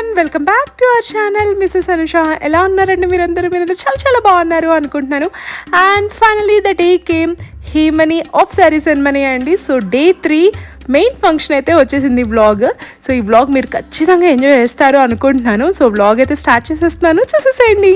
Everyone, welcome back to our channel Mrs Anusha. ఎలా ఉన్నారండి మీరందరూ చాలా చాలా బాగున్నారు అనుకుంటున్నాను. And finally the day came, హేమని ఆఫ్ శారీ సెరమనీ అండి. సో డే 3 మెయిన్ ఫంక్షన్ అయితే వచ్చేసింది వ్లాగ్. సో ఈ వ్లాగ్ మీరు ఖచ్చితంగా ఎంజాయ్ చేస్తారు అనుకుంటున్నాను. సో వ్లాగ్ అయితే స్టార్ట్ చేసేస్తున్నాను, చూసేసేయండి.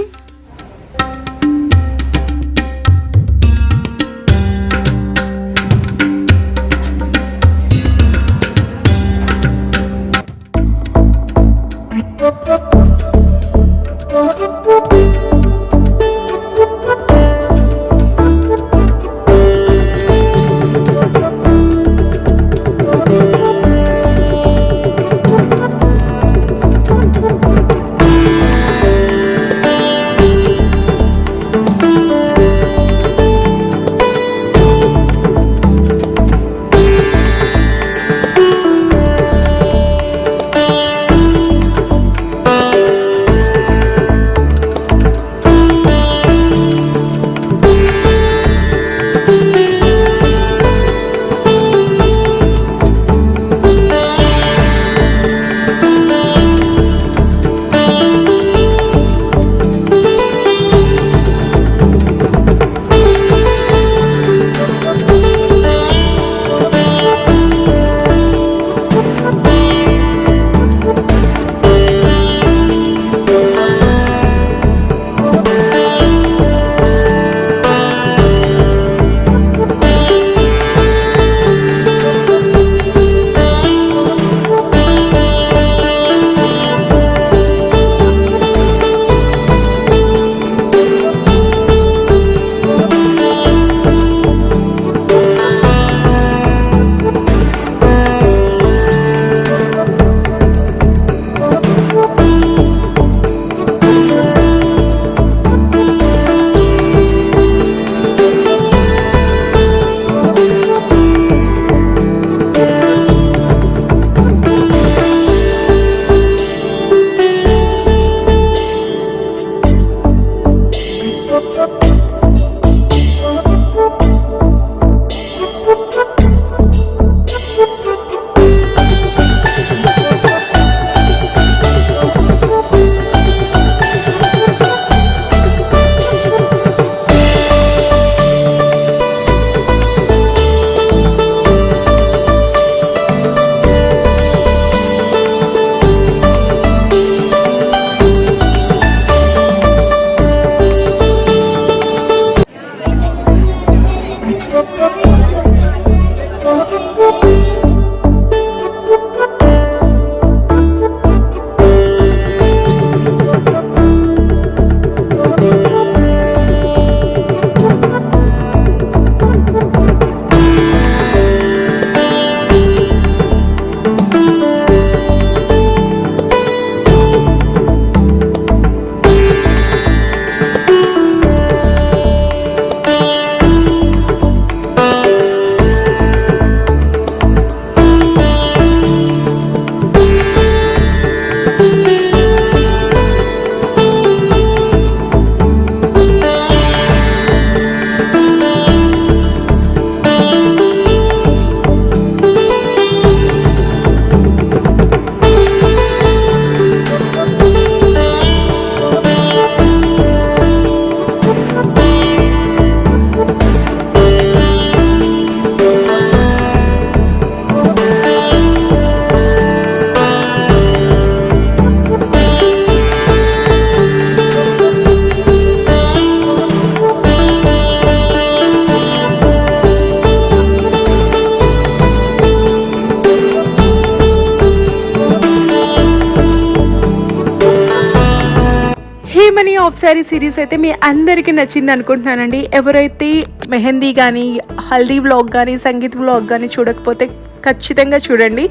హేమని ఆఫ్ శారీ సిరీస్ అయితే మీ అందరికీ నచ్చింది అనుకుంటున్నానండి. ఎవరైతే మెహందీ కానీ, హల్దీ వ్లాగ్ కానీ, సంగీత్ వ్లాగ్ కానీ చూడకపోతే ఖచ్చితంగా చూడండి,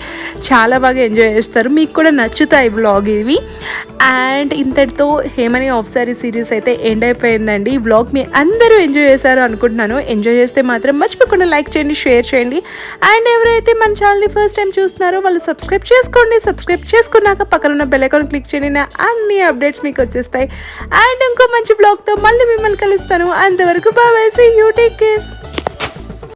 చాలా బాగా ఎంజాయ్ చేస్తారు, మీకు కూడా నచ్చుతాయి వ్లాగ్ ఇవి. అండ్ ఇంతటితో హేమని ఆఫ్ శారీ సిరీస్ అయితే ఎండ్ అయిపోయిందండి. ఈ వ్లాగ్ మీ అందరూ ఎంజాయ్ చేశారు అనుకుంటున్నాను. ఎంజాయ్ చేస్తే మాత్రం మర్చిపోకుండా లైక్ చేయండి, షేర్ చేయండి. అండ్ ఎవరైతే మన ఛానల్ని ఫస్ట్ టైం చూస్తున్నారో వాళ్ళు సబ్స్క్రైబ్ చేసుకోండి. సబ్స్క్రైబ్ చేసుకున్నాక పక్కన బెల్ ఐకాన్ క్లిక్ చేయండి, నా అన్ని అప్డేట్స్ మీకు వచ్చేస్తాయి. అండ్ ఇంకో మంచి బ్లాగ్తో మళ్ళీ మిమ్మల్ని కలుస్తాను. అంతవరకు bye, see you, take care.